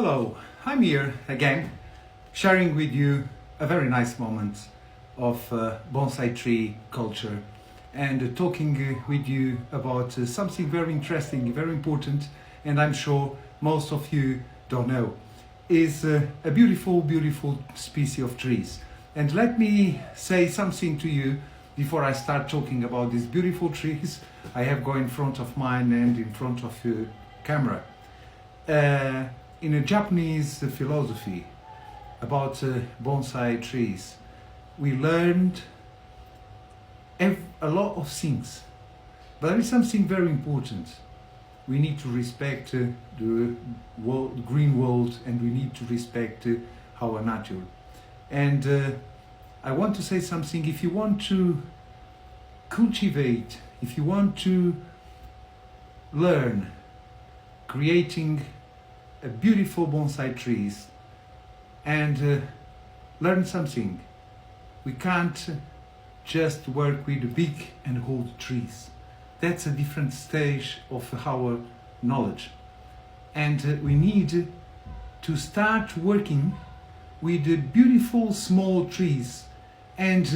Hello, I'm here again, sharing with you a very nice moment of bonsai tree culture and talking with you about something very interesting, very important, and I'm sure most of you don't know, is a beautiful, beautiful species of trees. And let me say something to you before I start talking about these beautiful trees I have got in front of mine and in front of the camera. In a Japanese philosophy about bonsai trees, we learned a lot of things, but there is something very important. We need to respect the green world, and we need to respect our nature. And I want to say something. If you want to cultivate, if you want to learn creating a beautiful bonsai trees and learn something, we can't just work with big and old trees. That's a different stage of our knowledge, and we need to start working with the beautiful small trees. And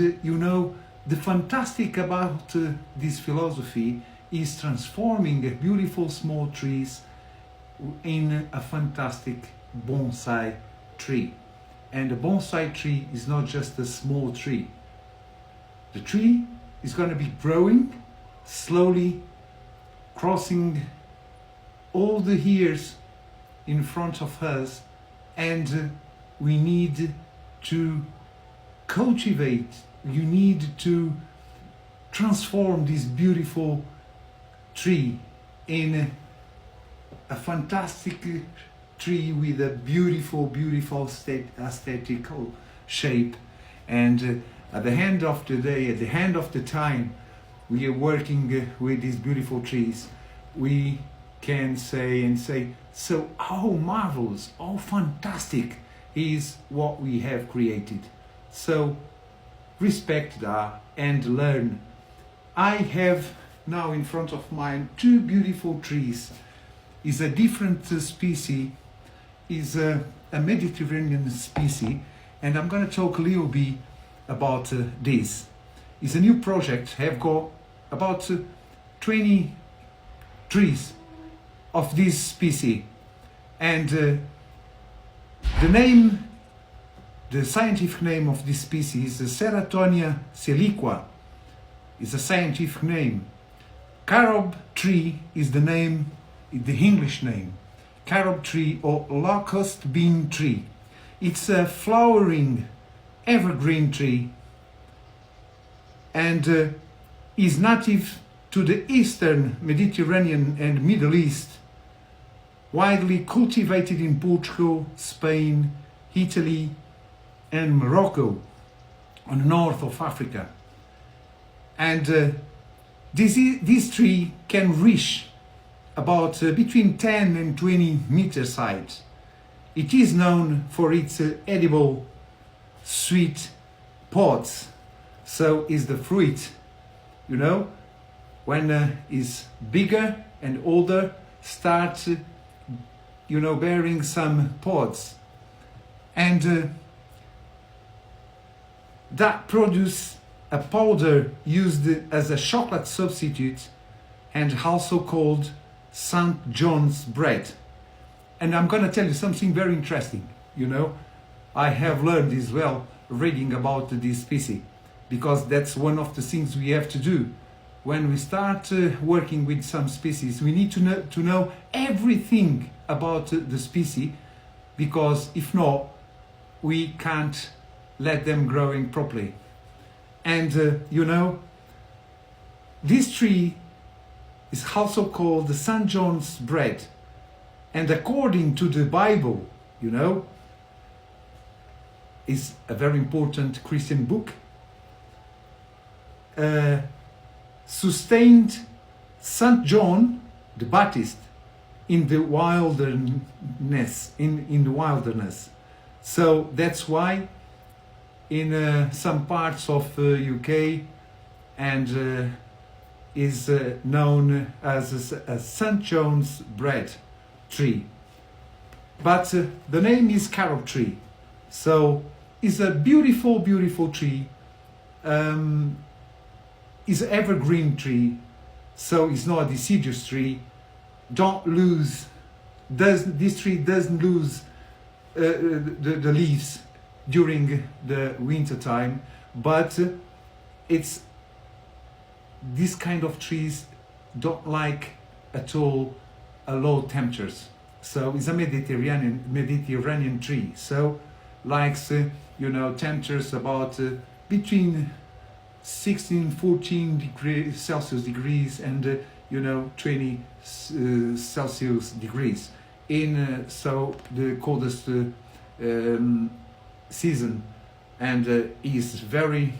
the fantastic about this philosophy is transforming beautiful small trees in a fantastic bonsai tree. And a bonsai tree is not just a small tree. The tree is going to be growing slowly, crossing all the years in front of us, and we need to cultivate, you need to transform this beautiful tree in a fantastic tree with a beautiful, beautiful aesthetical shape. And at the end of the day, at the end of the time we are working with these beautiful trees, we can say, so how marvelous, how fantastic is what we have created. So respect that and learn. I have now in front of mine two beautiful trees. Is a different species, is a Mediterranean species, and I'm going to talk a little bit about this. It's a new project. I have got about 20 trees of this species, and the scientific name of this species is Ceratonia siliqua. It's a scientific name. Carob tree is the name, the English name. Carob tree or locust bean tree. It's a flowering evergreen tree and is native to the Eastern Mediterranean and Middle East, widely cultivated in Portugal, Spain, Italy and Morocco on the north of Africa. And this tree can reach about between 10 and 20 meters height. It is known for its edible sweet pods. So is the fruit, when is bigger and older, start bearing some pods, and that produce a powder used as a chocolate substitute and also called St. John's bread. And I'm going to tell you something very interesting. I have learned as well reading about this species, because that's one of the things we have to do. When we start working with some species, we need to know everything about the species, because if not, we can't let them growing properly. And this tree is also called the St. John's bread. And according to the Bible, is a very important Christian book, sustained St. John the Baptist in the wilderness, in the wilderness. So that's why in some parts of UK and is known as a St. John's bread tree. But the name is carob tree. So it's a beautiful, beautiful tree. It's an evergreen tree. So it's not a deciduous tree. This tree doesn't lose the leaves during the winter time, but it's this kind of trees don't like at all low temperatures. So it's a Mediterranean tree. So likes temperatures about between 16-14 degrees Celsius and 20 Celsius degrees in so the coldest season, and is very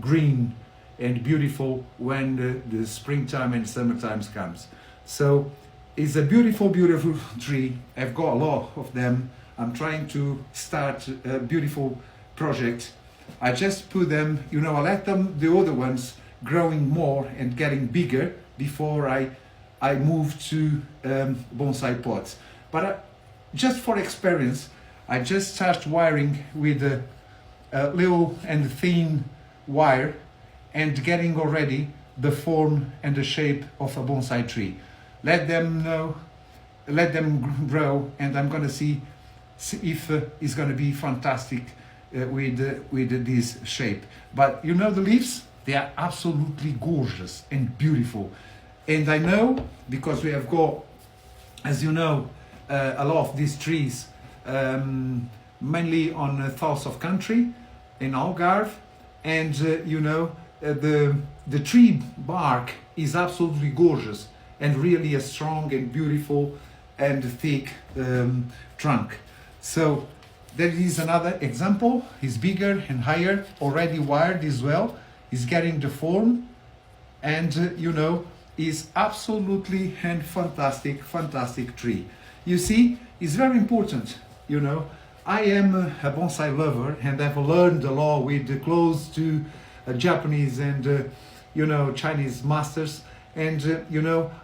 green and beautiful when the springtime and summertime comes. So it's a beautiful, beautiful tree. I've got a lot of them. I'm trying to start a beautiful project. I just put them, I let the other ones growing more and getting bigger before I move to bonsai pots. But just for experience, I just start wiring with a little and thin wire and getting already the form and the shape of a bonsai tree. Let them grow, and I'm going to see if it's going to be fantastic with this shape. But the leaves, they are absolutely gorgeous and beautiful. And I know, because we have got, as you know, a lot of these trees, mainly on the south of country, in Algarve, and the tree bark is absolutely gorgeous and really a strong and beautiful and thick trunk. So there is another example. It's bigger and higher, already wired as well. It's getting the form, and is absolutely and fantastic tree. You see, it's very important. I am a bonsai lover, and I've learned a lot with close to Japanese and Chinese masters. And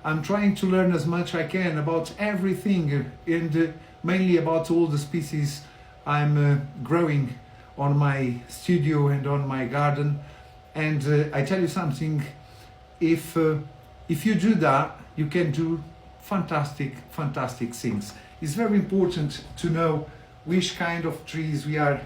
I'm trying to learn as much I can about everything, and mainly about all the species I'm growing on my studio and on my garden. And I tell you something, if you do that, you can do fantastic things. It's very important to know which kind of trees we are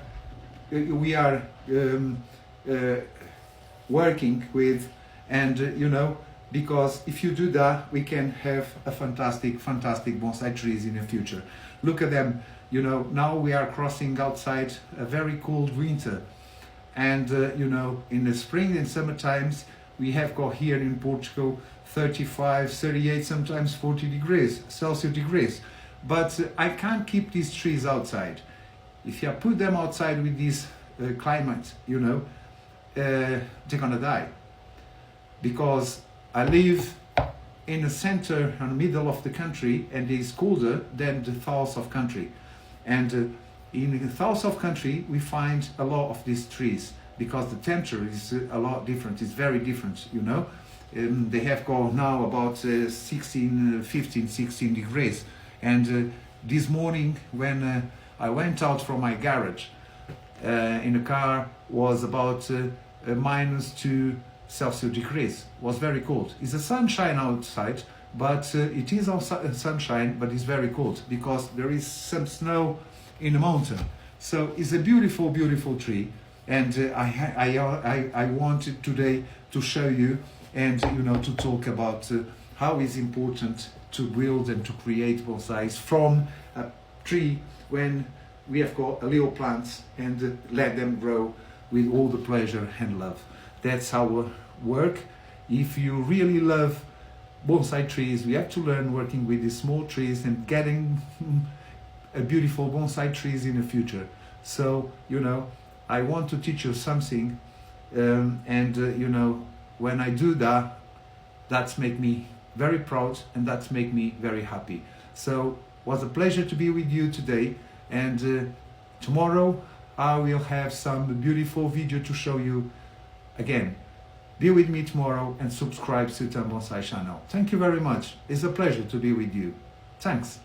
working with, and because if you do that, we can have a fantastic bonsai trees in the future. Look at them. Now we are crossing outside a very cold winter, and in the spring and summer times we have got here in Portugal 35, 38, sometimes 40 degrees Celsius degrees. But I can't keep these trees outside. If you put them outside with this climate, they're gonna die. Because I live in the center and middle of the country, and it's colder than the south of country. And in the south of country, we find a lot of these trees because the temperature is a lot different. It's very different, They have got now about 15, 16 degrees. And this morning, when I went out from my garage in the car, was about -2 Celsius degrees. Was very cold. It's a sunshine outside, but it is also sunshine, but it's very cold because there is some snow in the mountain. So it's a beautiful tree, and I wanted today to show you and to talk about how it's important to build and to create bonsais from a tree when we have got a little plants, and let them grow with all the pleasure and love. That's our work. If you really love bonsai trees, we have to learn working with these small trees and getting a beautiful bonsai trees in the future. So I want to teach you something, and when I do that, that's make me very proud, and that's make me very happy. So it was a pleasure to be with you today, and tomorrow I will have some beautiful video to show you again. Be with me tomorrow and subscribe to Tom Bonsai channel. Thank you very much. It's a pleasure to be with you. Thanks.